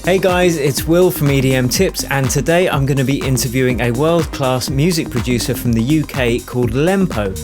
Hey guys, it's Will from EDM Tips, and today I'm going to be interviewing a world-class music producer from the UK called Lempo.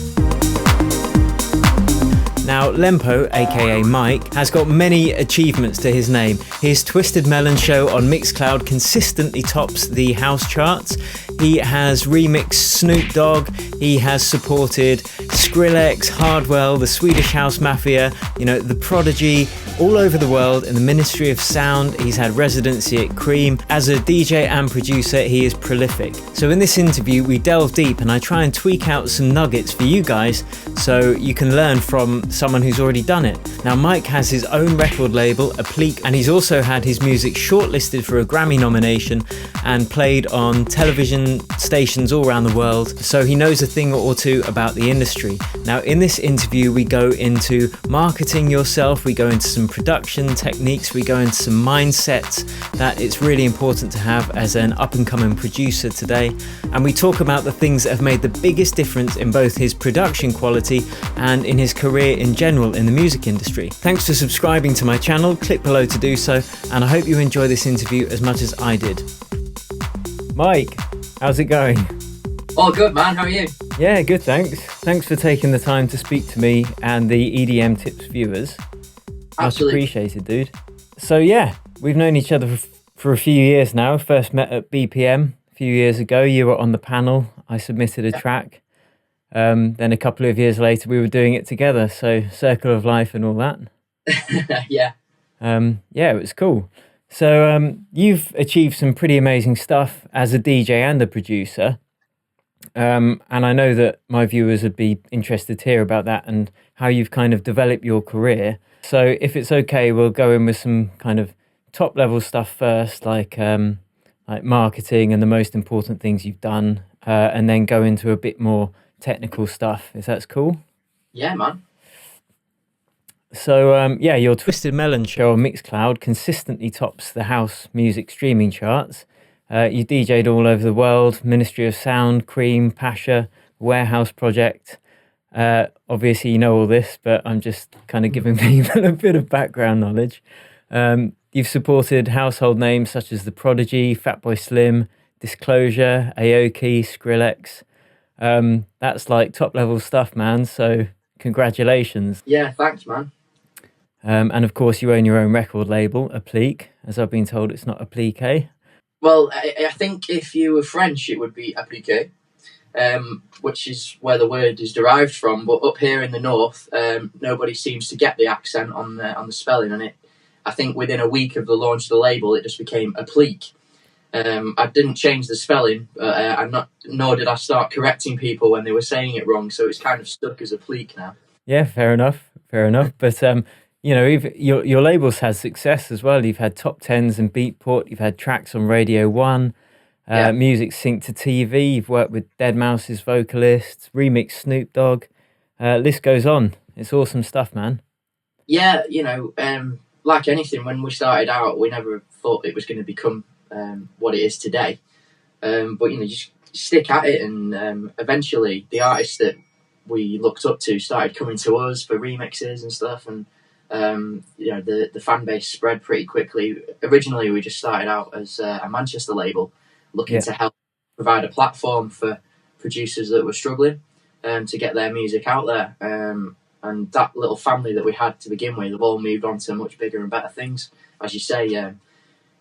Now, Lempo, A.K.A Mike, has got many achievements to his name. His Twisted Melon show on Mixcloud consistently tops the house charts. He has remixed Snoop Dogg. He has supported Skrillex, Hardwell, the Swedish House Mafia, The Prodigy, all over the world in the Ministry of Sound. He's had residency at Cream. As a DJ and producer, he is prolific. So in this interview, we delve deep and I try and tweak out some nuggets for you guys so you can learn from someone who's already done it. Now, Mike has his own record label, Applique, and he's also had his music shortlisted for a Grammy nomination and played on television stations all around the world, so he knows a thing or two about the industry. Now, in this interview, we go into marketing yourself, we go into some production techniques, we go into some mindsets that it's really important to have as an up-and-coming producer today, and we talk about the things that have made the biggest difference in both his production quality and in his career in general in the music industry. Thanks for subscribing to my channel, click below to do so, and I hope you enjoy this interview as much as I did. Mike, how's it going? All good, man. How are you? Yeah, good, thanks. Thanks for taking the time to speak to me and the EDM Tips viewers. Much appreciated, dude. So yeah, we've known each other for a few years now. First met at BPM a few years ago. You were on the panel. I submitted a track. Then a couple of years later, we were doing it together. So Circle of Life and all that. Yeah. Yeah, it was cool. So you've achieved some pretty amazing stuff as a DJ and a producer. And I know that my viewers would be interested to hear about that and how you've kind of developed your career. So if it's okay, we'll go in with some kind of top level stuff first, like marketing and the most important things you've done, and then go into a bit more technical stuff, if that's cool. Yeah, man. So yeah, your Twisted Melon show on Mixcloud consistently tops the house music streaming charts. You DJ'd all over the world, Ministry of Sound, Cream, Pasha, Warehouse Project. Obviously you know all this, but I'm just kind of giving people a bit of background knowledge. You've supported household names such as The Prodigy, Fatboy Slim, Disclosure, A.O.K.A, Skrillex. That's like top level stuff, man. So congratulations. Yeah, thanks, man. And of course you own your own record label, Applique. As I've been told, it's not Applique. Well, I think if you were French, it would be Applique, which is where the word is derived from. But up here in the north, nobody seems to get the accent on the spelling. And I think within a week of the launch of the label, it just became Applique. I didn't change the spelling, nor did I start correcting people when they were saying it wrong. So it's kind of stuck as Applique now. Yeah, fair enough. But your label's had success as well. You've had top 10s in Beatport. You've had tracks on Radio 1, music synced to TV. You've worked with deadmau5's vocalist, remixed Snoop Dogg. List goes on. It's awesome stuff, man. Yeah, like anything, when we started out, we never thought it was going to become what it is today. But just stick at it, and eventually the artists that we looked up to started coming to us for remixes and stuff, and the fan base spread pretty quickly. Originally, we just started out as a Manchester label, looking to help provide a platform for producers that were struggling to get their music out there. And that little family that we had to begin with have all moved on to much bigger and better things. As you say,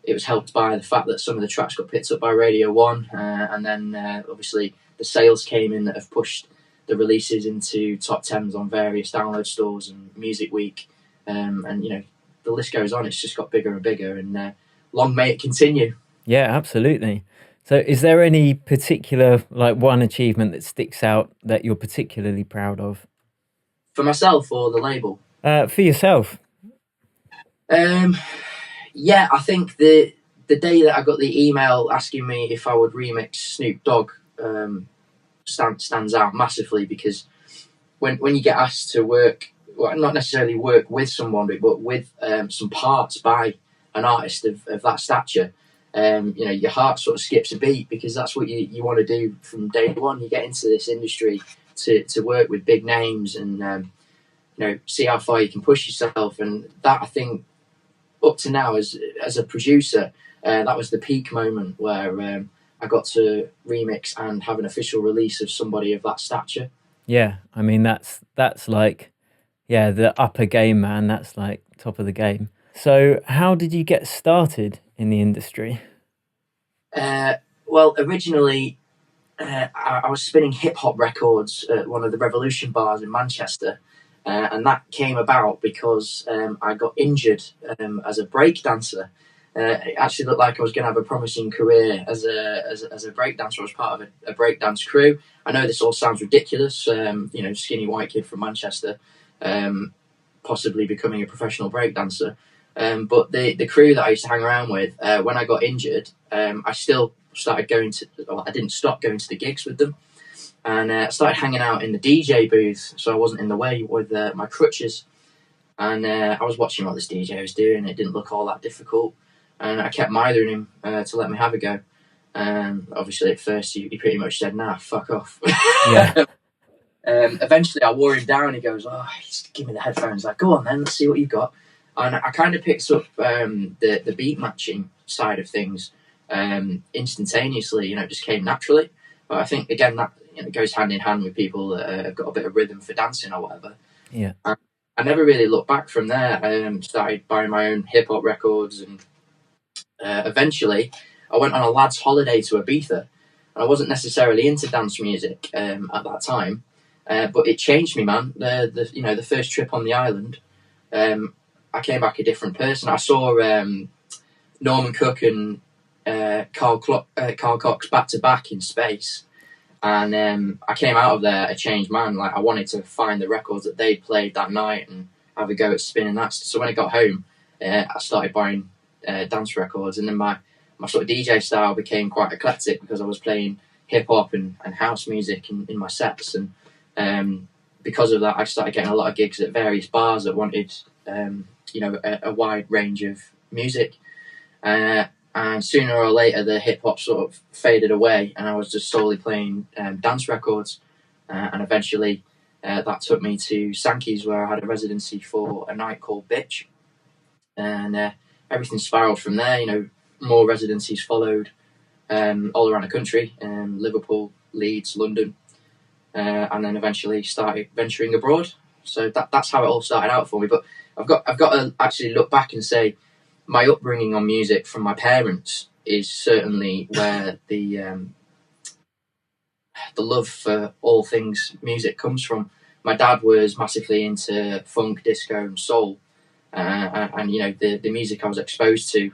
it was helped by the fact that some of the tracks got picked up by Radio 1, and then obviously the sales came in that have pushed the releases into top 10s on various download stores and Music Week. And the list goes on. It's just got bigger and bigger, and long may it continue. Yeah, absolutely. So is there any particular one achievement that sticks out that you're particularly proud of? For myself or the label? For yourself. Yeah, I think the day that I got the email asking me if I would remix Snoop Dogg stands out massively, because when you get asked to work, well, not necessarily work with someone, but with some parts by an artist of that stature, your heart sort of skips a beat, because that's what you want to do from day one. You get into this industry to work with big names and see how far you can push yourself, and that, I think, up to now, as a producer, that was the peak moment where I got to remix and have an official release of somebody of that stature. Yeah, I mean that's like, yeah, the upper game, man. That's like top of the game. So how did you get started in the industry? Well, originally I was spinning hip hop records at one of the Revolution bars in Manchester, and that came about because I got injured as a break dancer. It actually looked like I was going to have a promising career as a break dancer. I was part of a break dance crew. I know this all sounds ridiculous, skinny white kid from Manchester, possibly becoming a professional break dancer. But the crew that I used to hang around with, when I got injured, I still started going to, well, I didn't stop going to the gigs with them, and started hanging out in the DJ booth, so I wasn't in the way with my crutches. And I was watching what this DJ was doing. It didn't look all that difficult, and I kept mithering him to let me have a go. Obviously, at first, he pretty much said, "Nah, fuck off." Yeah. Eventually, I wore him down. He goes, "Oh, just give me the headphones." Like, go on then, let's see what you got. And I kind of picked up the beat matching side of things instantaneously. It just came naturally. But I think again that goes hand in hand with people that have got a bit of rhythm for dancing or whatever. Yeah. And I never really looked back from there. Started buying my own hip hop records, and eventually I went on a lad's holiday to Ibiza. And I wasn't necessarily into dance music at that time, but it changed me, man. The first trip on the island, I came back a different person. I saw Norman Cook and Carl Cox back to back in space, and I came out of there a changed man. Like, I wanted to find the records that they played that night and have a go at spinning that. So when I got home, I started buying dance records, and then my sort of DJ style became quite eclectic because I was playing hip hop and house music in my sets, and because of that, I started getting a lot of gigs at various bars that wanted a wide range of music. And sooner or later, the hip hop sort of faded away, and I was just solely playing dance records. And eventually, that took me to Sankey's, where I had a residency for a night called Bitch. And everything spiraled from there. More residencies followed all around the country, Liverpool, Leeds, London, and then eventually started venturing abroad. So that's how it all started out for me. But I've got to actually look back and say, my upbringing on music from my parents is certainly where the love for all things music comes from. My dad was massively into funk, disco, and soul, and the music I was exposed to.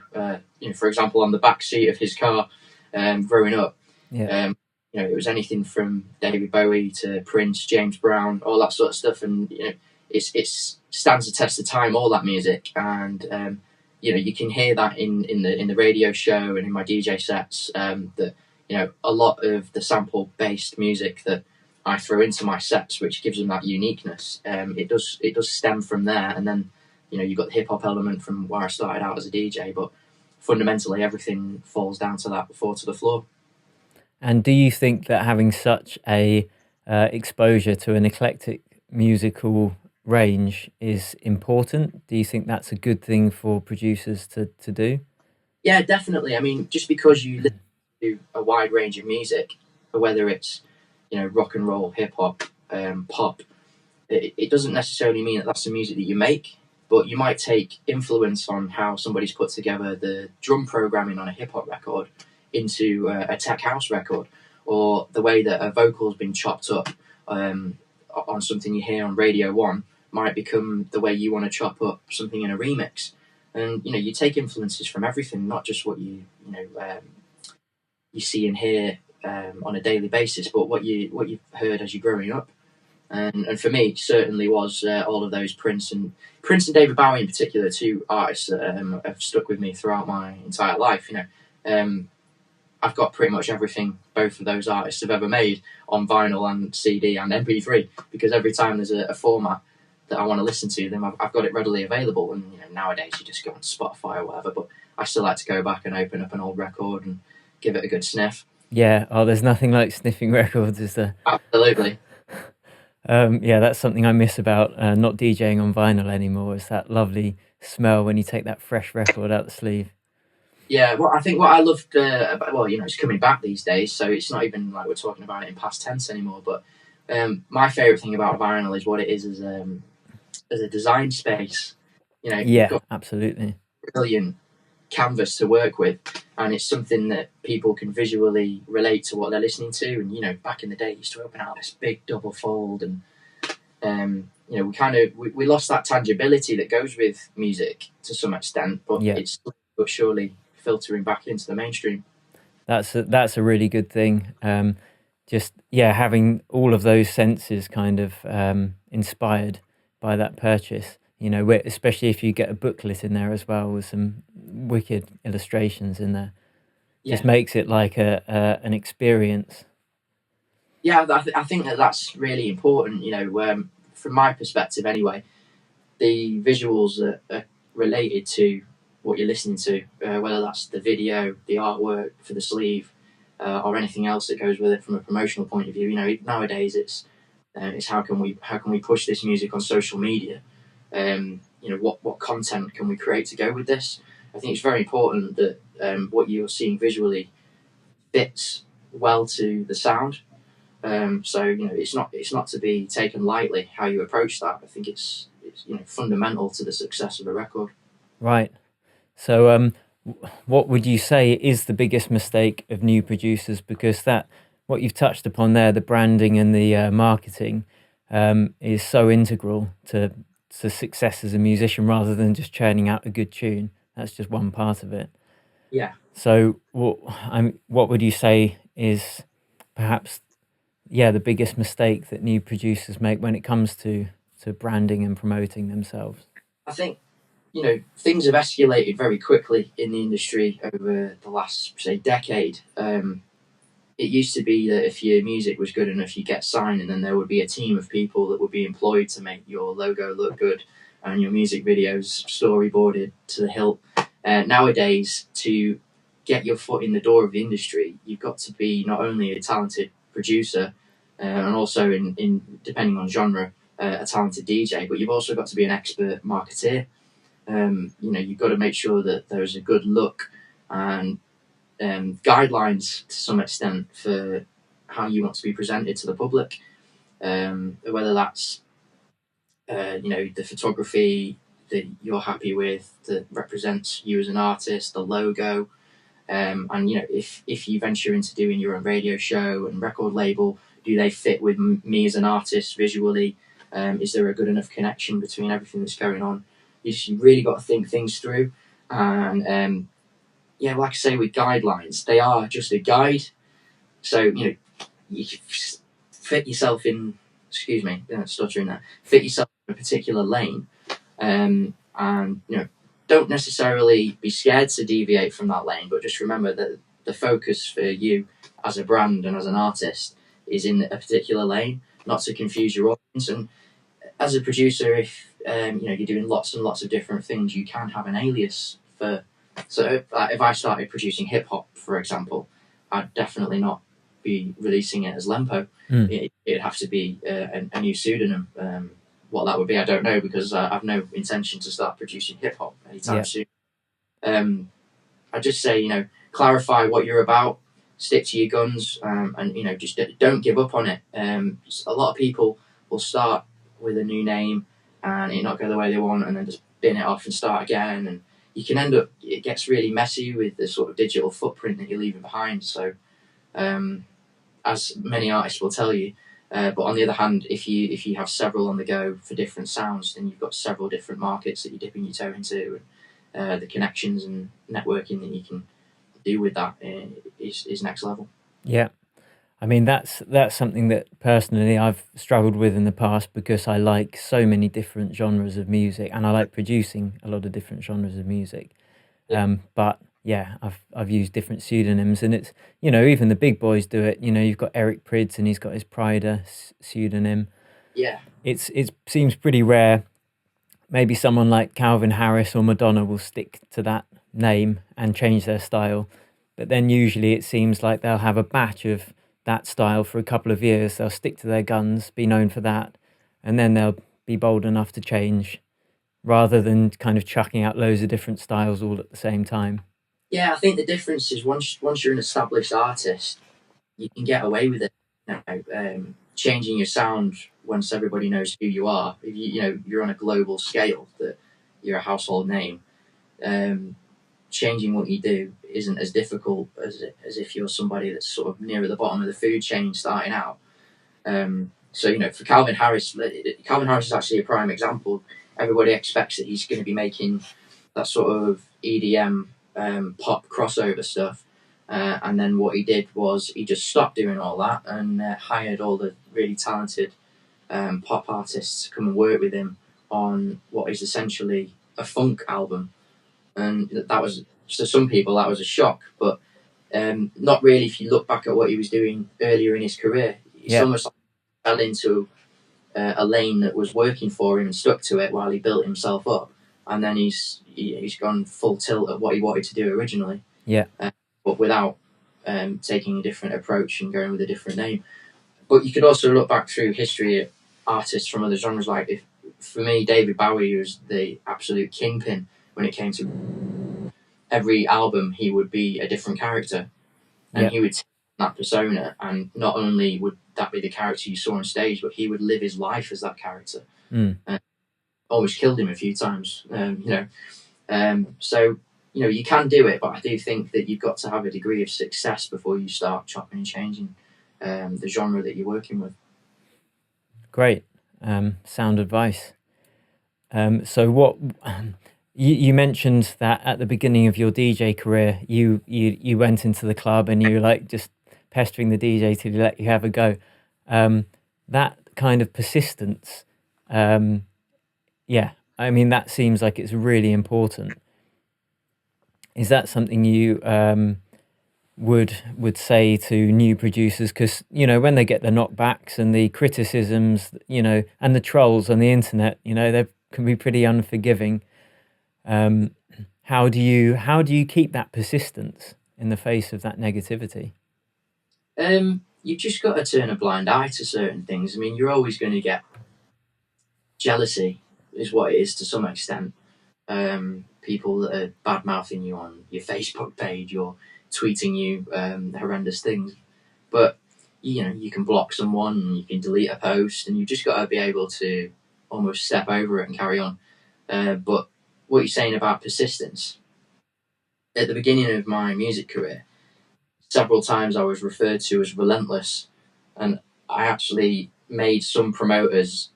For example, on the back seat of his car, growing up, it was anything from David Bowie to Prince, James Brown, all that sort of stuff, and it stands the test of time. All that music, and you can hear that in the radio show and in my DJ sets, that a lot of the sample based music that I throw into my sets, which gives them that uniqueness, it does stem from there. And then you've got the hip hop element from where I started out as a DJ, but fundamentally everything falls down to that four to the floor. And do you think that having such a exposure to an eclectic musical range is important? Do you think that's a good thing for producers to do? Yeah, definitely. I mean, just because you listen to a wide range of music, whether it's rock and roll, hip hop, pop, it doesn't necessarily mean that that's the music that you make. But you might take influence on how somebody's put together the drum programming on a hip hop record into a tech house record, or the way that a vocal's been chopped up on something you hear on Radio 1 might become the way you want to chop up something in a remix. And you take influences from everything, not just what you see and hear on a daily basis, but what you've heard as you're growing up. And for me, certainly was all of those Prince and David Bowie in particular, two artists that have stuck with me throughout my entire life. I've got pretty much everything both of those artists have ever made on vinyl and CD and MP3, because every time there's a format that I want to listen to them, I've got it readily available. And nowadays you just go on Spotify or whatever, but I still like to go back and open up an old record and give it a good sniff. Yeah. Oh, there's nothing like sniffing records, is there? Absolutely. Yeah, that's something I miss about not DJing on vinyl anymore. Is that lovely smell when you take that fresh record out the sleeve. Yeah, well, I think what I loved about, well, it's coming back these days, so it's not even like we're talking about it in past tense anymore. But my favourite thing about vinyl is what it is as a design space. You've Yeah, got absolutely. brilliant canvas to work with, and it's something that people can visually relate to what they're listening to. And back in the day, it used to open out this big double fold, and we lost that tangibility that goes with music to some extent, but Yeah, it's but surely filtering back into the mainstream. that's a really good thing. Just yeah, having all of those senses kind of inspired by that purchase. Especially if you get a booklet in there as well with some wicked illustrations in there, just Yeah, makes it like an experience. yeah, I think that's really important. From my perspective, anyway, the visuals are related to what you're listening to, whether that's the video, the artwork for the sleeve, or anything else that goes with it from a promotional point of view. Nowadays it's how can we push this music on social media? What content can we create to go with this? I think it's very important that what you're seeing visually fits well to the sound. So it's not to be taken lightly how you approach that. I think it's fundamental to the success of a record. Right. So, what would you say is the biggest mistake of new producers? Because what you've touched upon there, the branding and the marketing, is so integral to success as a musician, rather than just churning out a good tune. That's just one part of it. Yeah, So, what would you say is perhaps, yeah, the biggest mistake that new producers make when it comes to branding and promoting themselves? I think things have escalated very quickly in the industry over the last, say, decade. It used to be that if your music was good enough, you get signed, and then there would be a team of people that would be employed to make your logo look good and your music videos storyboarded to the hilt. Nowadays, to get your foot in the door of the industry, you've got to be not only a talented producer and also, in depending on genre, a talented DJ, but you've also got to be an expert marketeer. You've got to make sure that there's a good look and guidelines to some extent for how you want to be presented to the public. Whether that's the photography that you're happy with that represents you as an artist, the logo, and if you venture into doing your own radio show and record label, do they fit with me as an artist visually? Is there a good enough connection between everything that's going on? You really got to think things through, and like I say, with guidelines, they are just a guide. So you fit yourself in. Excuse me, stuttering there. Fit yourself in a particular lane, and don't necessarily be scared to deviate from that lane, but just remember that the focus for you as a brand and as an artist is in a particular lane, not to confuse your audience. And as a producer, if you're doing lots and lots of different things, you can have an alias for. So if I started producing hip hop, for example, I'd definitely not be releasing it as Lempo. It'd have to be a new pseudonym. What that would be, I don't know, because I've no intention to start producing hip hop anytime soon. I just say, clarify what you're about, stick to your guns, and just don't give up on it. A lot of people will start with a new name and it not go the way they want, and then just bin it off and start again. And you can end up, it gets really messy with the sort of digital footprint that you're leaving behind. So, as many artists will tell you, but on the other hand, if you have several on the go for different sounds, then you've got several different markets that you're dipping your toe into, and the connections and networking that you can do with that is next level. Yeah. I mean, that's something that personally I've struggled with in the past, because I like so many different genres of music, and I like producing a lot of different genres of music. But yeah, I've used different pseudonyms, and it's, even the big boys do it. You've got Eric Prydz, and he's got his Pryda pseudonym. Yeah. It seems pretty rare. Maybe someone like Calvin Harris or Madonna will stick to that name and change their style, but then usually it seems like they'll have a batch of that style for a couple of years. They'll stick to their guns, be known for that, and then they'll be bold enough to change rather than kind of chucking out loads of different styles all at the same time. Yeah, I think the difference is once you're an established artist, you can get away with it. Changing your sound once everybody knows who you are. If you're on a global scale, that you're a household name. Changing what you do isn't as difficult as if you're somebody that's sort of near at the bottom of the food chain starting out. For Calvin Harris is actually a prime example. Everybody expects that he's going to be making that sort of EDM pop crossover stuff. And then what he did was he just stopped doing all that and hired all the really talented pop artists to come and work with him on what is essentially a funk album. And that was, to some people, that was a shock, but not really if you look back at what he was doing earlier in his career. It's almost like he fell into a lane that was working for him and stuck to it while he built himself up. And then he's gone full tilt at what he wanted to do originally. Yeah. But without taking a different approach and going with a different name. But you could also look back through history at artists from other genres. Like, for me, David Bowie was the absolute kingpin when it came to every album. He would be a different character, and he would take that persona, and not only would that be the character you saw on stage, but he would live his life as that character. Almost killed him a few times, so you can do it, but I do think that you've got to have a degree of success before you start chopping and changing the genre that you're working with. Great, sound advice. So what you mentioned that at the beginning of your DJ career, you went into the club and you were like just pestering the DJ to let you have a go. That kind of persistence, I mean, that seems like it's really important. Is that something you would say to new producers? Because when they get the knockbacks and the criticisms, and the trolls on the internet, they can be pretty unforgiving. How do you keep that persistence in the face of that negativity? You've just got to turn a blind eye to certain things. I mean, you're always going to get jealousy, is what it is to some extent. People that are bad mouthing you on your Facebook page or tweeting you horrendous things, but you can block someone and you can delete a post, and you've just got to be able to almost step over it and carry on. But what you're saying about persistence, at the beginning of my music career, several times I was referred to as relentless, and I actually made some promoters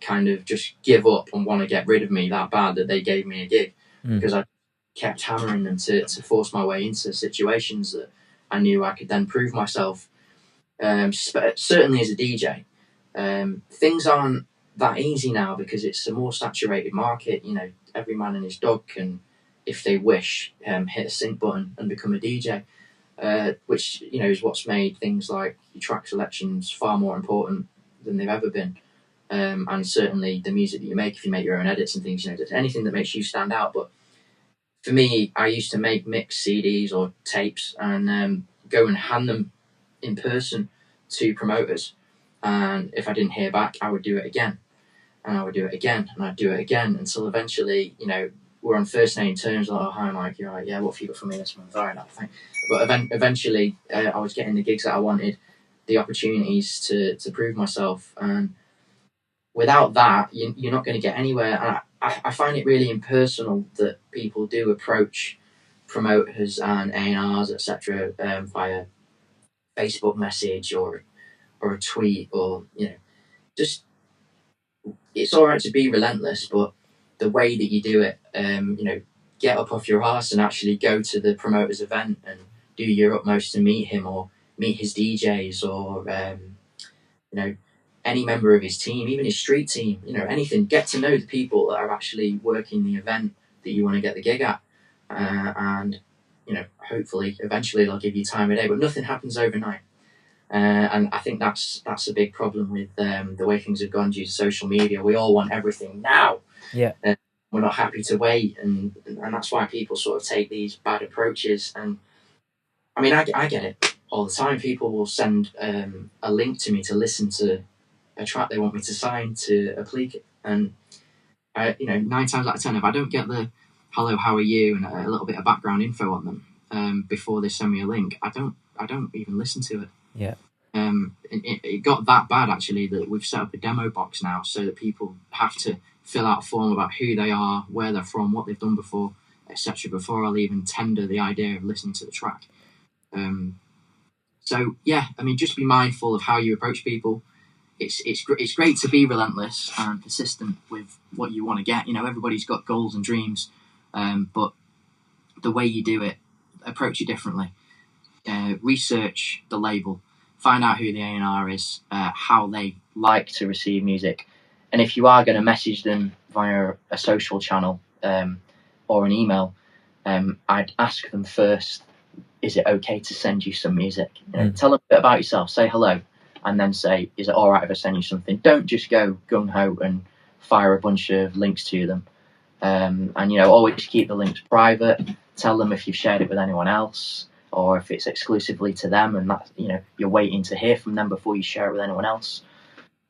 kind of just give up and want to get rid of me that bad that they gave me a gig, because I kept hammering them to force my way into situations that I knew I could then prove myself. Certainly as a DJ, things aren't that easy now because it's a more saturated market. Every man and his dog can, if they wish, hit a sync button and become a DJ, which is what's made things like your track selections far more important than they've ever been. And certainly the music that you make, if you make your own edits and things, anything that makes you stand out. But for me, I used to make mix CDs or tapes and go and hand them in person to promoters. And if I didn't hear back, I would do it again. And I would do it again. And I'd do it again until eventually, we're on first name terms. Like, oh, hi, Mike. You're right. Yeah, what have you got for me this month? All right, that thing. But eventually, I was getting the gigs that I wanted, the opportunities to prove myself. And without that, you're not going to get anywhere. And I find it really impersonal that people do approach promoters and A&Rs, etc., via Facebook message or a tweet, or just, it's all right to be relentless, but the way that you do it, get up off your arse and actually go to the promoter's event and do your utmost to meet him or meet his DJs or any member of his team, even his street team, anything. Get to know the people that are actually working the event that you want to get the gig at, and hopefully eventually they'll give you time of day. But nothing happens overnight, and I think that's a big problem with the way things have gone due to social media. We all want everything now. Yeah. We're not happy to wait, and that's why people sort of take these bad approaches. And I mean, I get it all the time. People will send a link to me to listen to a track they want me to sign to Applique, and 9 times out of 10, if I don't get the hello, how are you, and a little bit of background info on them before they send me a link, I don't even listen to it. Yeah. It got that bad actually that we've set up a demo box now so that people have to fill out a form about who they are, where they're from, what they've done before, etc. before I'll even tender the idea of listening to the track. So yeah, I mean, just be mindful of how you approach people. It's great to be relentless and persistent with what you want to get. Everybody's got goals and dreams, but the way you do it, approach it differently. Research the label, find out who the A&R is, how they like to receive music, and if you are going to message them via a social channel or an email, I'd ask them first, is it okay to send you some music? Tell them a bit about yourself, say hello, and then say, is it all right if I send you something? Don't just go gung-ho and fire a bunch of links to them. And always keep the links private. Tell them if you've shared it with anyone else, or if it's exclusively to them, and that you're waiting to hear from them before you share it with anyone else.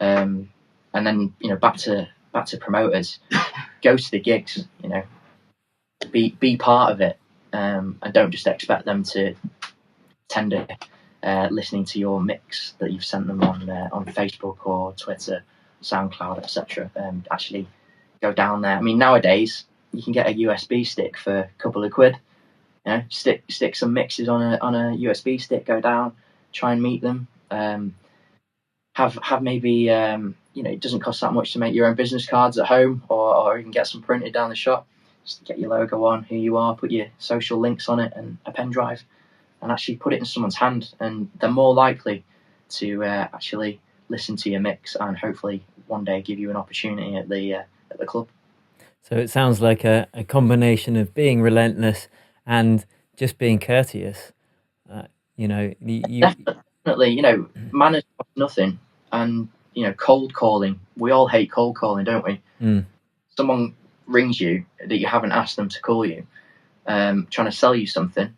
And then back to promoters, go to the gigs. Be part of it, and don't just expect them to tender listening to your mix that you've sent them on Facebook or Twitter, SoundCloud, etc. Actually go down there. I mean, nowadays you can get a USB stick for a couple of quid. Stick some mixes on a USB stick, go down, try and meet them. Have maybe it doesn't cost that much to make your own business cards at home, or even get some printed down the shop. Just get your logo on, who you are, put your social links on it and a pen drive, and actually put it in someone's hand, and they're more likely to actually listen to your mix and hopefully one day give you an opportunity at the club. So it sounds like a combination of being relentless and just being courteous. Definitely, manners cost nothing, and cold calling. We all hate cold calling, don't we? Someone rings you that you haven't asked them to call you, trying to sell you something.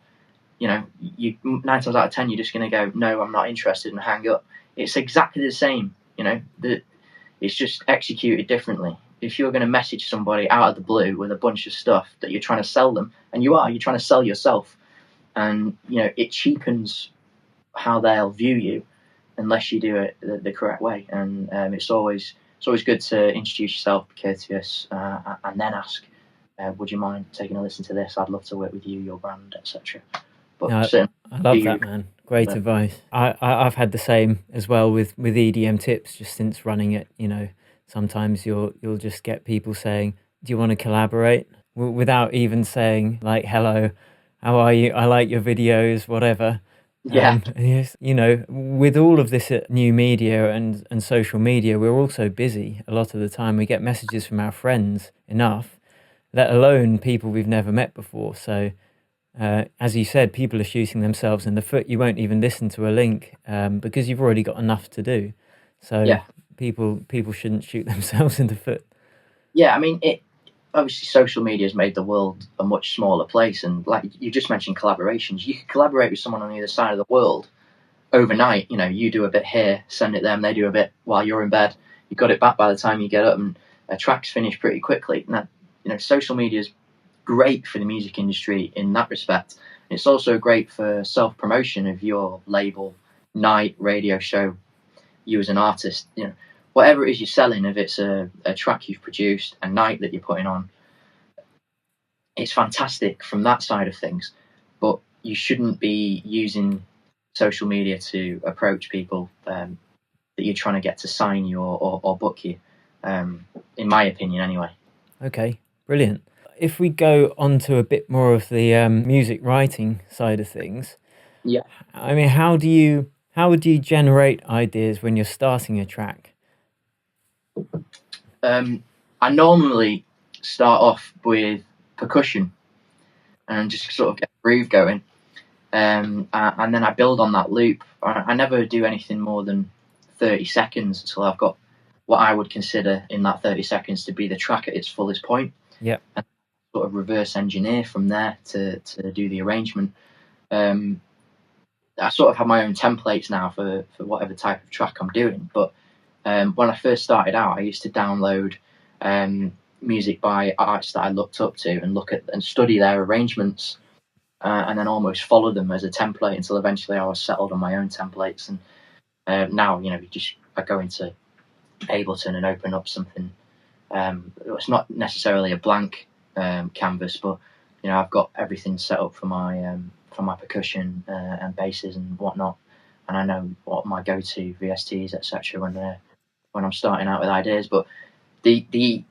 You 9 times out of 10 you're just going to go, no, I'm not interested, and hang up. It's exactly the same. It's just executed differently. If you're going to message somebody out of the blue with a bunch of stuff that you're trying to sell them, and you're trying to sell yourself, and it cheapens how they'll view you unless you do it the correct way. And it's always good to introduce yourself, be courteous, and then ask, would you mind taking a listen to this? I'd love to work with you, your brand, etc. But I love that, man. Great advice. I've had the same as well with EDM tips, just since running it. Sometimes you'll just get people saying, do you want to collaborate? Without even saying like, hello, how are you? I like your videos, whatever. Yeah. With all of this new media and social media, we're also busy a lot of the time. We get messages from our friends enough, let alone people we've never met before. So as you said, people are shooting themselves in the foot. You won't even listen to a link because you've already got enough to do. So yeah. People shouldn't shoot themselves in the foot. Yeah, I mean, obviously social media has made the world a much smaller place, and like you just mentioned, collaborations. You could collaborate with someone on the other side of the world overnight. You do a bit here, send it them, they do a bit while you're in bed. You got it back by the time you get up, and a track's finished pretty quickly. Now, social media is great for the music industry in that respect. It's also great for self-promotion of your label, night, radio show, you as an artist. Whatever it is you're selling, if it's a track you've produced, a night that you're putting on, it's fantastic from that side of things. But you shouldn't be using social media to approach people that you're trying to get to sign you or book you, in my opinion anyway. Okay, brilliant. If we go on to a bit more of the music writing side of things, yeah, I mean, how do you generate ideas when you're starting a track? I normally start off with percussion and just sort of get a groove going, and then I build on that loop. I never do anything more than 30 seconds until I've got what I would consider in that 30 seconds to be the track at its fullest point. Yeah. And sort of reverse engineer from there to do the arrangement. I sort of have my own templates now for whatever type of track I'm doing, but When I first started out, I used to download music by artists that I looked up to and look at and study their arrangements, and then almost follow them as a template until eventually I was settled on my own templates. And now, I go into Ableton and open up something. It's not necessarily a blank canvas, but I've got everything set up for my percussion and basses and whatnot, and I know what my go-to VSTs, etc. when I'm starting out with ideas. But the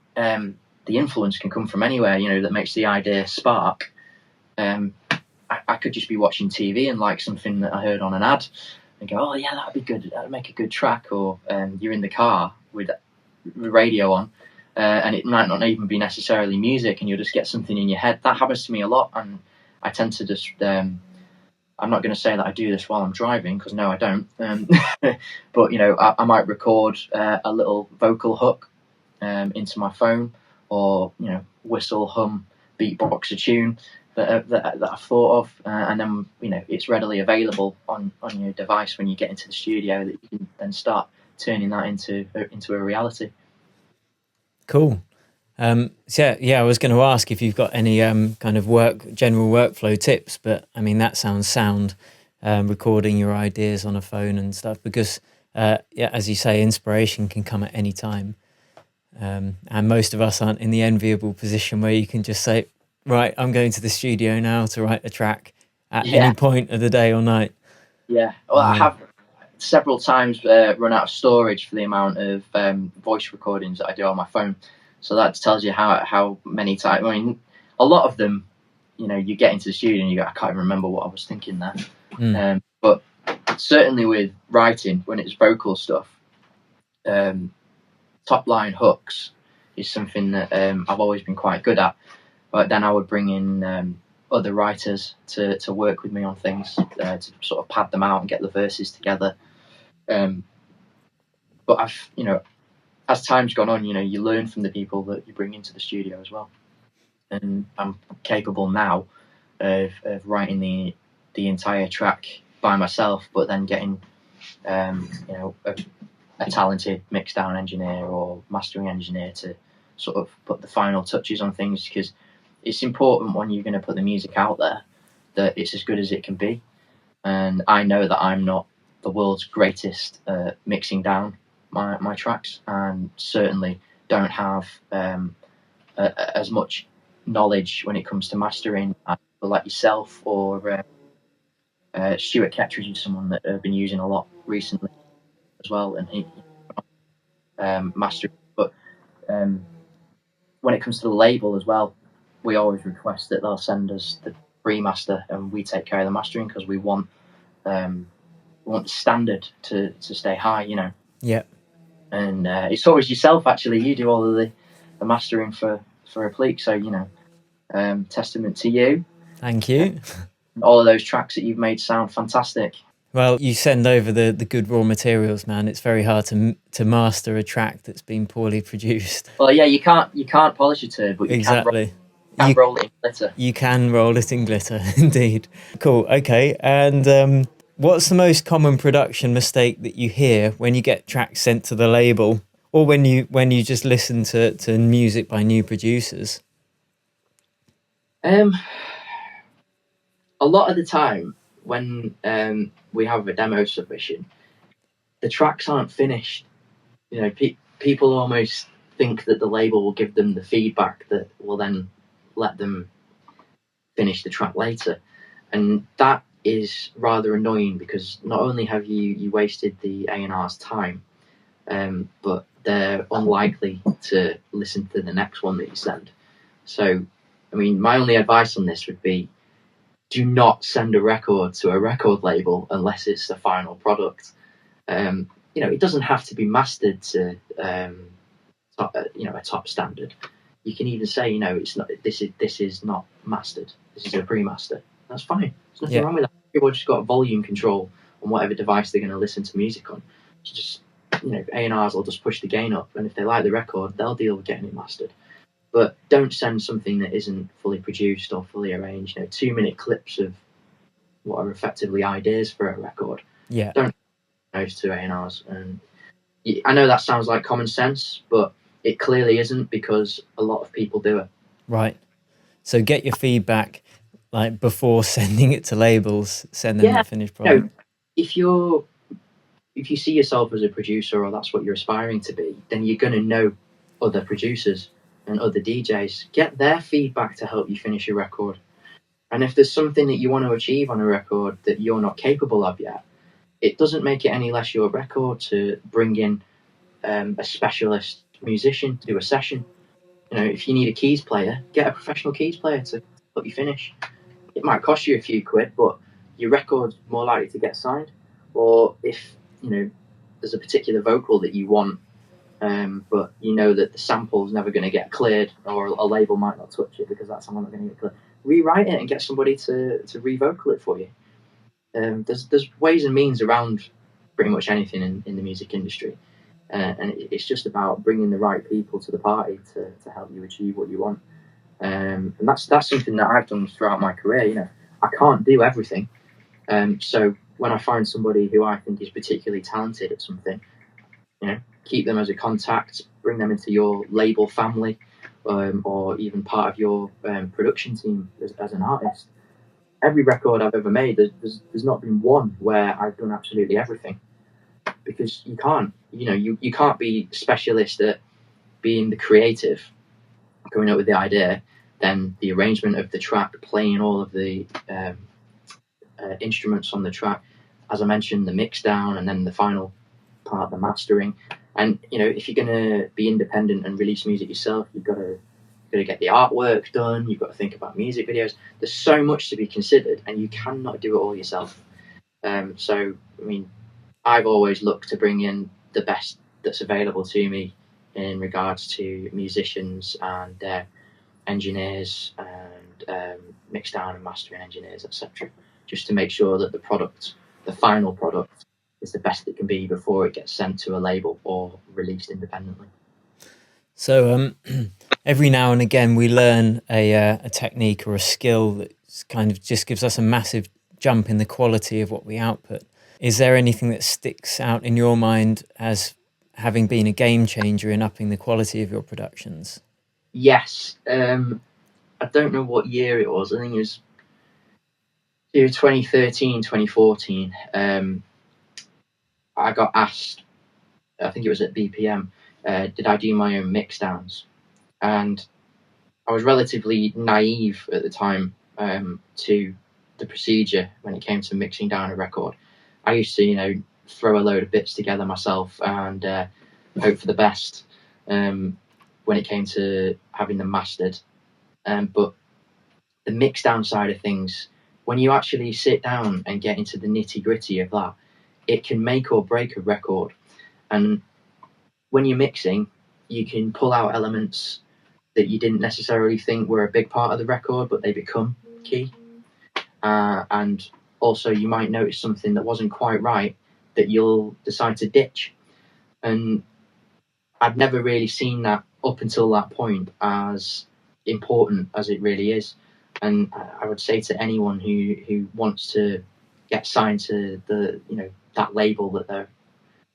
influence can come from anywhere, that makes the idea spark. I could just be watching TV and like something that I heard on an ad and go, oh yeah, that'd be good, that'd make a good track. Or you're in the car with the radio on, and it might not even be necessarily music, and you'll just get something in your head. That happens to me a lot, and I tend to just I'm not going to say that I do this while I'm driving, because no, I don't. But I might record a little vocal hook into my phone, or whistle, hum, beatbox a tune that I've thought of, and then it's readily available on your device when you get into the studio, that you can then start turning that into a reality. Cool. So I was going to ask if you've got any kind of general workflow tips, but I mean that sounds sound, recording your ideas on a phone and stuff, because as you say, inspiration can come at any time, and most of us aren't in the enviable position where you can just say, right, I'm going to the studio now to write a track at any point of the day or night. Yeah, well, I have several times run out of storage for the amount of voice recordings that I do on my phone. So that tells you how many times. I mean, a lot of them, you get into the studio and you go, I can't even remember what I was thinking there. But certainly with writing, when it's vocal stuff, top line hooks is something that I've always been quite good at. But then I would bring in other writers to work with me on things, to sort of pad them out and get the verses together. But I've, as time's gone on, you learn from the people that you bring into the studio as well. And I'm capable now of writing the entire track by myself, but then getting, a talented mix down engineer or mastering engineer to sort of put the final touches on things, because it's important when you're going to put the music out there that it's as good as it can be. And I know that I'm not the world's greatest mixing down my tracks, and certainly don't have as much knowledge when it comes to mastering as like yourself or Stuart Kettridge is someone that I've been using a lot recently as well, and he mastering. But when it comes to the label as well, we always request that they'll send us the pre-master and we take care of the mastering, because we want the standard to stay high, Yeah. And it's always yourself, actually. You do all of the mastering for Applique, so testament to you. Thank you. All of those tracks that you've made sound fantastic. Well, you send over the good raw materials, man. It's very hard to master a track that's been poorly produced. Well, yeah, you can't polish a turd, but you exactly. can roll it in glitter. You can roll it in glitter, indeed. Cool. Okay. And what's the most common production mistake that you hear when you get tracks sent to the label, or when you just listen to music by new producers? A lot of the time when we have a demo submission, the tracks aren't finished. People almost think that the label will give them the feedback that will then let them finish the track later, and that is rather annoying, because not only have you wasted the A&R's time, but they're unlikely to listen to the next one that you send. So, I mean, my only advice on this would be, do not send a record to a record label unless it's the final product. It doesn't have to be mastered to a top standard. You can even say, it's not. This is not mastered. This is a pre-master. That's fine. There's nothing wrong with that. People just got volume control on whatever device they're going to listen to music on. So just A&Rs will just push the gain up, and if they like the record, they'll deal with getting it mastered. But don't send something that isn't fully produced or fully arranged. 2-minute clips of what are effectively ideas for a record. Yeah. Don't those to A&Rs, and I know that sounds like common sense, but it clearly isn't, because a lot of people do it. Right. So get your feedback like before sending it to labels, send them the finished product. If you see yourself as a producer, or that's what you're aspiring to be, then you're going to know other producers and other DJs. Get their feedback to help you finish your record. And if there's something that you want to achieve on a record that you're not capable of yet, it doesn't make it any less your record to bring in a specialist musician to do a session. If you need a keys player, get a professional keys player to help you finish. It might cost you a few quid, but your record's more likely to get signed. Or if there's a particular vocal that you want, but you know that the sample's never going to get cleared, or a label might not touch it because that's someone not going to get cleared, rewrite it and get somebody to revocal it for you. There's ways and means around pretty much anything in the music industry, and it's just about bringing the right people to the party to help you achieve what you want. And that's something that I've done throughout my career. I can't do everything, so when I find somebody who I think is particularly talented at something, keep them as a contact, bring them into your label family, or even part of your production team as an artist. Every record I've ever made, there's not been one where I've done absolutely everything, because you can't. You can't be specialist at being the creative, coming up with the idea, then the arrangement of the track, playing all of the instruments on the track, as I mentioned, the mix down, and then the final part, the mastering. And if you're going to be independent and release music yourself, you've got to get the artwork done. You've got to think about music videos. There's so much to be considered, and you cannot do it all yourself. So I've always looked to bring in the best that's available to me in regards to musicians and engineers and mix down and mastering engineers, etc., just to make sure that the final product, is the best it can be before it gets sent to a label or released independently. So every now and again we learn a technique or a skill that kind of just gives us a massive jump in the quality of what we output. Is there anything that sticks out in your mind as having been a game changer in upping the quality of your productions? Yes. I don't know what year it was. I think it was 2013, 2014. I got asked, I think it was at BPM, did I do my own mix downs? And I was relatively naive at the time to the procedure when it came to mixing down a record. I used to, throw a load of bits together myself and hope for the best when it came to having them mastered. But the mix down side of things, when you actually sit down and get into the nitty gritty of that, it can make or break a record. And when you're mixing, you can pull out elements that you didn't necessarily think were a big part of the record, but they become key. And also you might notice something that wasn't quite right that you'll decide to ditch. And I'd never really seen that up until that point as important as it really is. And I would say to anyone who wants to get signed to that label that they're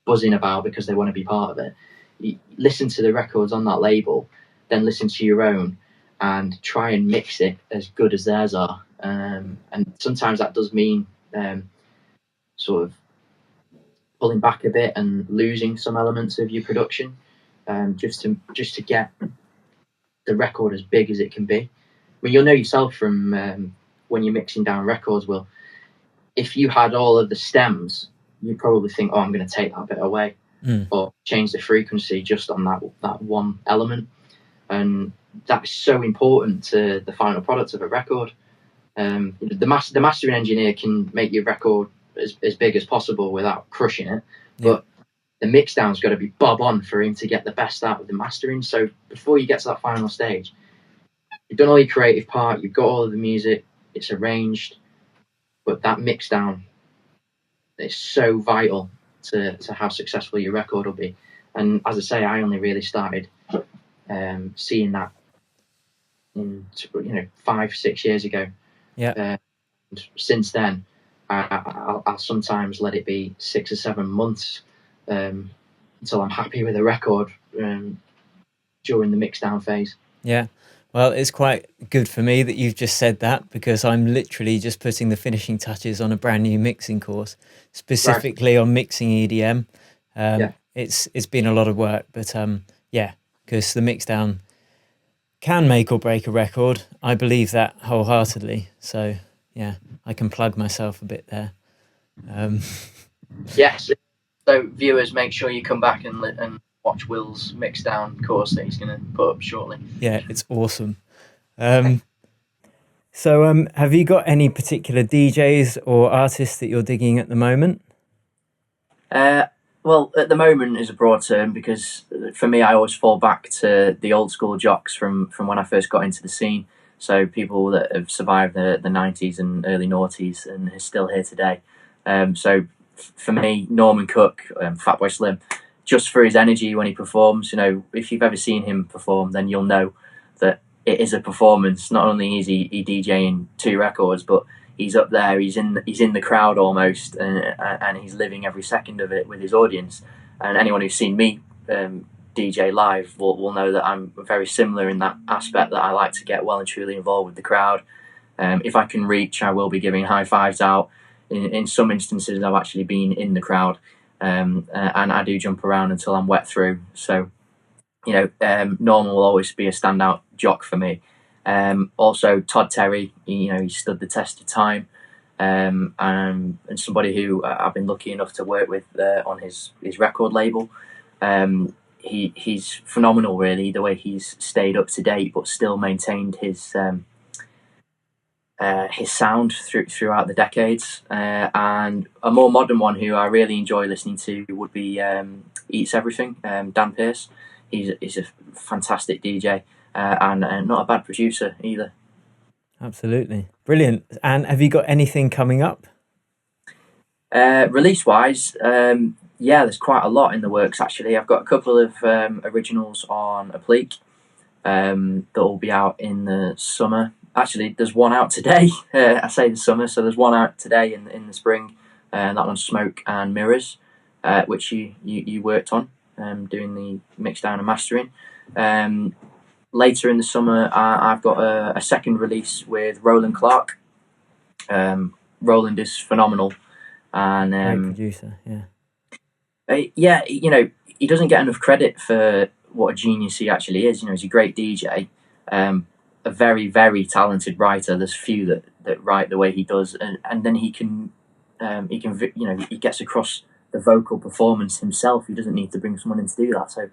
buzzing about because they want to be part of it, you listen to the records on that label, then listen to your own and try and mix it as good as theirs are. And sometimes that does mean sort of pulling back a bit and losing some elements of your production, just to get the record as big as it can be. You'll know yourself from when you're mixing down records, Will, if you had all of the stems, you'd probably think, oh, I'm going to take that bit away or change the frequency just on that one element. And that's so important to the final product of a record. The mastering engineer can make your record as big as possible without crushing it, but the mix down's got to be bob on for him to get the best out of the mastering. So before you get to that final stage, you've done all your creative part, you've got all of the music, it's arranged, but that mix down is so vital to how successful your record will be. And as I say, I only really started seeing that in 5-6 years ago. And since then, I'll sometimes let it be 6 or 7 months I'm happy with a record during the mix down phase. Yeah. Well, it's quite good for me that you've just said that, because I'm literally just putting the finishing touches on a brand new mixing course, specifically on mixing EDM. It's been a lot of work, but yeah, because the mix down can make or break a record. I believe that wholeheartedly. So yeah, I can plug myself a bit there. Yes. So viewers, make sure you come back and watch Will's mix down course that he's going to put up shortly. Yeah, it's awesome. So have you got any particular DJs or artists that you're digging at the moment? Well, at the moment is a broad term, because for me, I always fall back to the old school jocks from when I first got into the scene. So people that have survived the 90s and early noughties and are still here today. So for me, Norman Cook, Fatboy Slim, just for his energy when he performs. You know, if you've ever seen him perform, then you'll know that it is a performance. Not only is he DJing 2 records, but he's up there. He's in the crowd almost, and he's living every second of it with his audience. And anyone who's seen me DJ live will know that I'm very similar in that aspect, that I like to get well and truly involved with the crowd. If I can reach, I will be giving high fives out. In some instances, I've actually been in the crowd, and I do jump around until I'm wet through. So, you know, Norman will always be a standout jock for me. Also, Todd Terry, he stood the test of time, and somebody who I've been lucky enough to work with on his record label. He's phenomenal, really, the way he's stayed up to date but still maintained his sound throughout the decades. And a more modern one who I really enjoy listening to would be Eats Everything, Dan Pearce. He's a fantastic DJ. And not a bad producer either. Absolutely. Brilliant. And have you got anything coming up? Release-wise, there's quite a lot in the works, actually. I've got a couple of originals on Applique that will be out in the summer. Actually, there's one out today. I say the summer, so there's one out today in the spring. That one's Smoke and Mirrors, which you worked on, doing the mix down and mastering. Later in the summer, I've got a second release with Roland Clark. Roland is phenomenal, and great producer. Yeah, he doesn't get enough credit for what a genius he actually is. He's a great DJ, a very, very talented writer. There's few that write the way he does, and then he gets across the vocal performance himself. He doesn't need to bring someone in to do that. So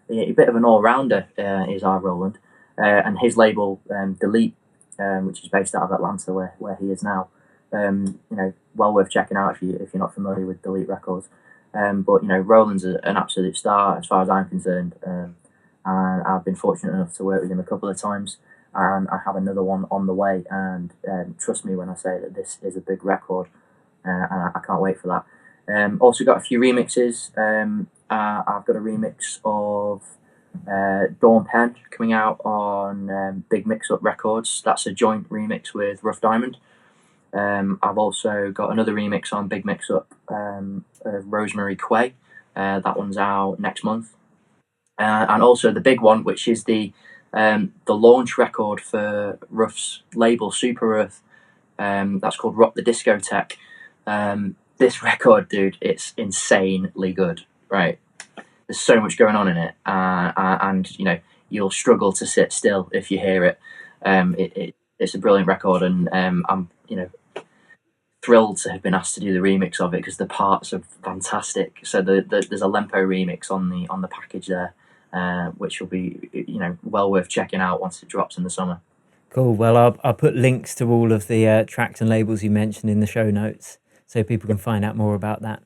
a bit of an all-rounder is our Roland, and his label Delete, which is based out of Atlanta, where he is now. Well worth checking out if you're not familiar with Delete Records. But Roland's an absolute star as far as I'm concerned, and I've been fortunate enough to work with him a couple of times, and I have another one on the way. And trust me when I say that this is a big record, and I can't wait for that. Also got a few remixes. I've got a remix of Dawn Penn coming out on Big Mix Up Records. That's a joint remix with Rough Diamond. I've also got another remix on Big Mix Up of Rosemary Quay. That one's out next month. And also the big one, which is the launch record for Rough's label Super Earth. That's called Rock the Discotheque. This record, dude, it's insanely good. Right, there's so much going on in it, and you'll struggle to sit still if you hear it. It's a brilliant record, and I'm thrilled to have been asked to do the remix of it because the parts are fantastic. So there's a Lempo remix on the package there, which will be well worth checking out once it drops in the summer. Cool. Well, I'll put links to all of the tracks and labels you mentioned in the show notes, so people can find out more about that.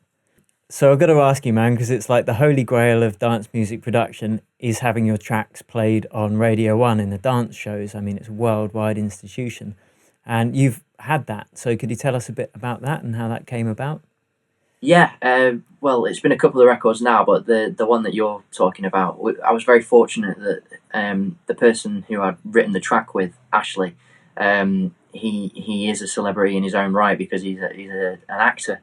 So I've got to ask you, man, because it's like the holy grail of dance music production is having your tracks played on Radio 1 in the dance shows. I mean, it's a worldwide institution. And you've had that. So could you tell us a bit about that and how that came about? Yeah, well, it's been a couple of records now, but the one that you're talking about, I was very fortunate that the person who I'd written the track with, Ashley, he is a celebrity in his own right because he's an actor.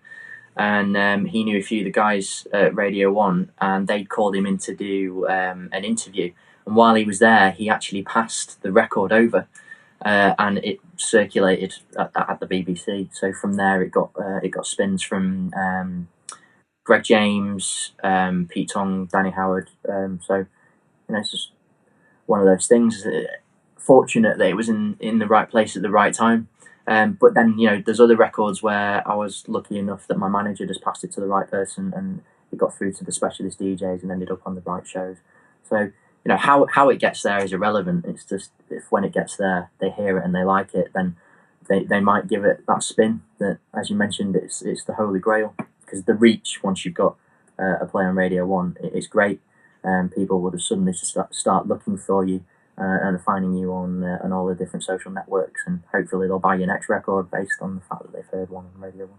and he knew a few of the guys at Radio 1, and they'd called him in to do an interview. And while he was there, he actually passed the record over, and it circulated at the BBC. So from there, it got spins from Greg James, Pete Tong, Danny Howard. So it's just one of those things. Fortunate that it was in the right place at the right time. But then, there's other records where I was lucky enough that my manager just passed it to the right person, and it got through to the specialist DJs and ended up on the right shows. So, how it gets there is irrelevant. It's just if when it gets there, they hear it and they like it, then they might give it that spin that, as you mentioned, it's the holy grail. Because the reach, once you've got a play on Radio 1, it's great. People will just suddenly start looking for you and finding you on all the different social networks, and hopefully they'll buy your next record based on the fact that they've heard one on Radio 1.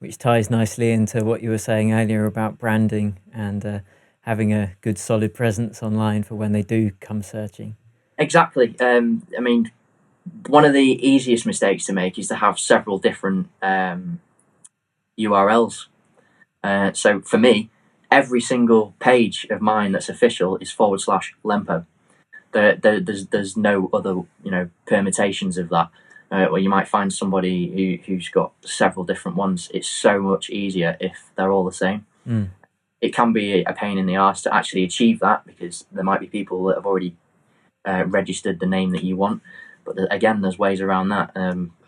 Which ties nicely into what you were saying earlier about branding and having a good solid presence online for when they do come searching. Exactly. I mean, one of the easiest mistakes to make is to have several different URLs. So for me, every single page of mine that's official is /Lempo. There's no other permutations of that. Where you might find somebody who's got several different ones. It's so much easier if they're all the same. It can be a pain in the arse to actually achieve that, because there might be people that have already registered the name that you want. But again, there's ways around that.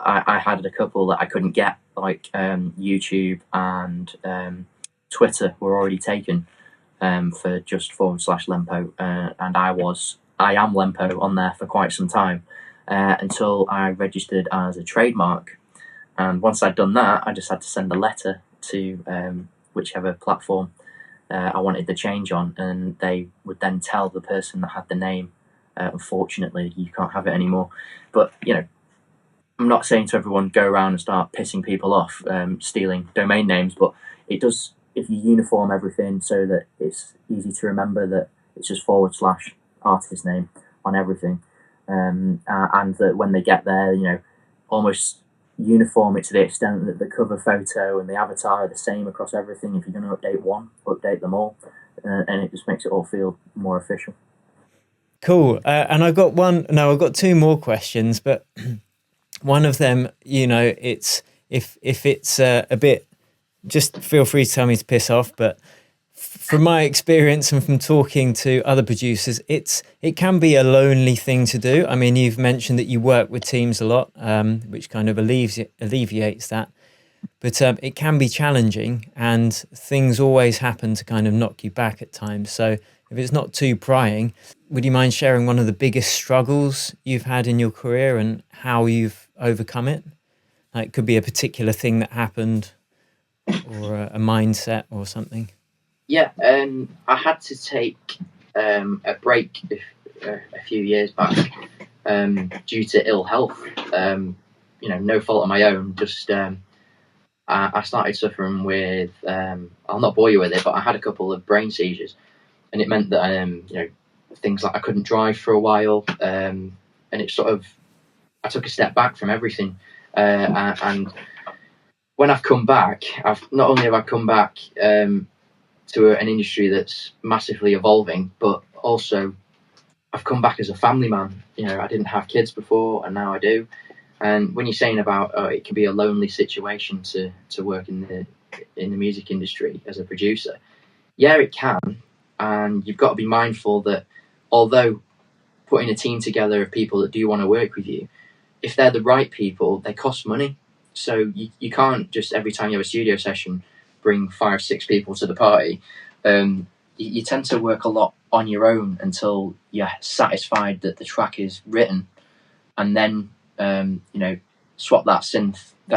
I had a couple that I couldn't get, like YouTube and Twitter were already taken for just /Lempo, and I am Lempo on there for quite some time until I registered as a trademark. And once I'd done that, I just had to send a letter to whichever platform I wanted the change on, and they would then tell the person that had the name, unfortunately, you can't have it anymore. But, I'm not saying to everyone go around and start pissing people off, stealing domain names, but it does, if you uniform everything so that it's easy to remember that it's just /artist name on everything, and that when they get there, almost uniform it to the extent that the cover photo and the avatar are the same across everything. If you're going to update one, update them all, and it just makes it all feel more official. Cool. And I've got two more questions, but one of them, it's if it's a bit, just feel free to tell me to piss off, but from my experience and from talking to other producers, it can be a lonely thing to do. I mean, you've mentioned that you work with teams a lot, which kind of alleviates that. But it can be challenging, and things always happen to kind of knock you back at times. So if it's not too prying, would you mind sharing one of the biggest struggles you've had in your career and how you've overcome it? Like, it could be a particular thing that happened or a mindset or something. Yeah, I had to take a break a few years back due to ill health. No fault of my own. Just I started suffering with. I'll not bore you with it, but I had a couple of brain seizures, and it meant that things like I couldn't drive for a while, and it sort of I took a step back from everything, and when I've come back, I've not only have I come back to an industry that's massively evolving, but also I've come back as a family man. I didn't have kids before, and now I do. And when you're saying about it can be a lonely situation to work in the music industry as a producer, yeah, it can. And you've got to be mindful that although putting a team together of people that do want to work with you, if they're the right people, they cost money. So you can't just every time you have a studio session bring 5-6 people to the party. You tend to work a lot on your own until you're satisfied that the track is written, and then swap that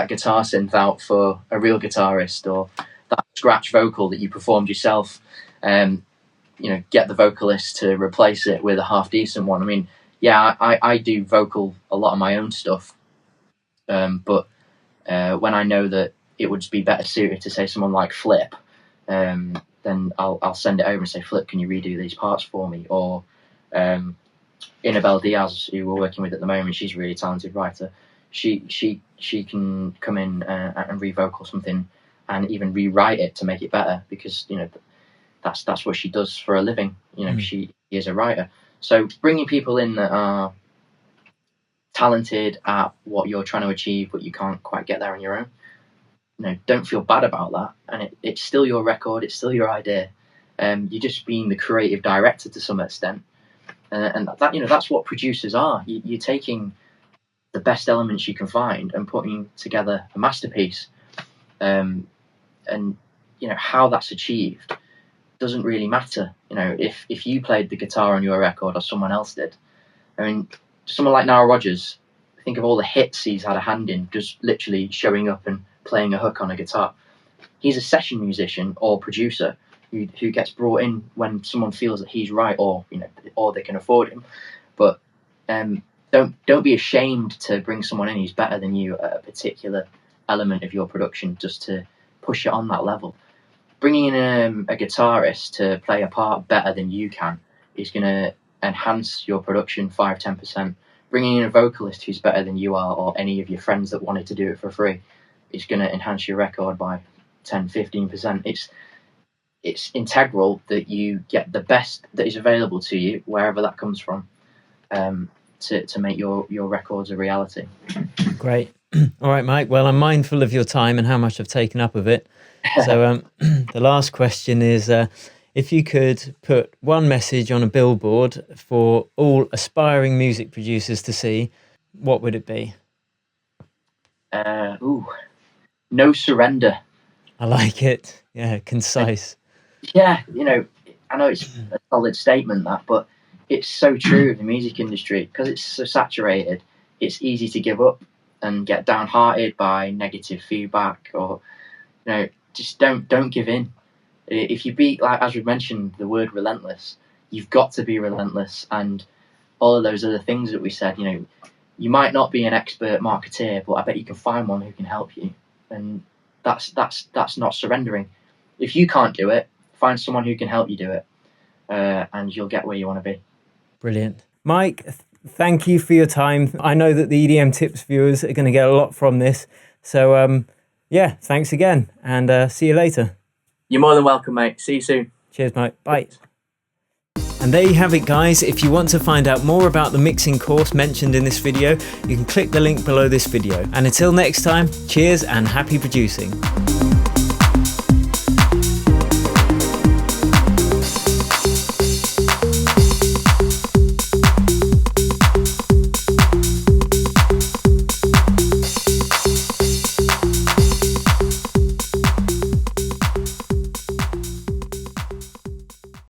guitar synth out for a real guitarist, or that scratch vocal that you performed yourself. Get the vocalist to replace it with a half decent one. I mean, yeah, I do vocal a lot of my own stuff, but when I know that it would be better suited to say someone like Flip, then I'll send it over and say, Flip, can you redo these parts for me? Or Inabel Diaz, who we're working with at the moment, she's a really talented writer. She can come in and revocal something and even rewrite it to make it better, because that's what she does for a living. She is a writer. So bringing people in that are talented at what you're trying to achieve, but you can't quite get there on your own. Don't feel bad about that. And it's still your record. It's still your idea. You're just being the creative director to some extent. And that's what producers are. You're taking the best elements you can find and putting together a masterpiece. And how that's achieved doesn't really matter. If you played the guitar on your record or someone else did. I mean, someone like Nile Rodgers, think of all the hits he's had a hand in, just literally showing up and playing a hook on a guitar. He's a session musician or producer who gets brought in when someone feels that he's right, or they can afford him. But don't be ashamed to bring someone in who's better than you at a particular element of your production, just to push it on that level. Bringing in a guitarist to play a part better than you can is going to enhance your production 5-10%. Bringing in a vocalist who's better than you are, or any of your friends that wanted to do it for free, is going to enhance your record by 10-15%. It's integral that you get the best that is available to you, wherever that comes from, to make your records a reality. Great. All right, Mike. Well, I'm mindful of your time and how much I've taken up of it. So the last question is, if you could put one message on a billboard for all aspiring music producers to see, what would it be? No surrender. I like it. Yeah, concise. Yeah, I know it's a solid statement, that, but it's so true of the music industry, because it's so saturated. It's easy to give up and get downhearted by negative feedback, or just don't give in. If you be, like, as we mentioned, the word relentless, you've got to be relentless, and all of those other things that we said. You might not be an expert marketeer, but I bet you can find one who can help you, and that's not surrendering. If you can't do it, find someone who can help you do it, and you'll get where you want to be. Brilliant. Mike, thank you for your time. I know that the EDM Tips viewers are going to get a lot from this. So, thanks again, and see you later. You're more than welcome, mate. See you soon. Cheers, Mike. Bye. And there you have it, guys. If you want to find out more about the mixing course mentioned in this video, you can click the link below this video. And until next time, cheers and happy producing.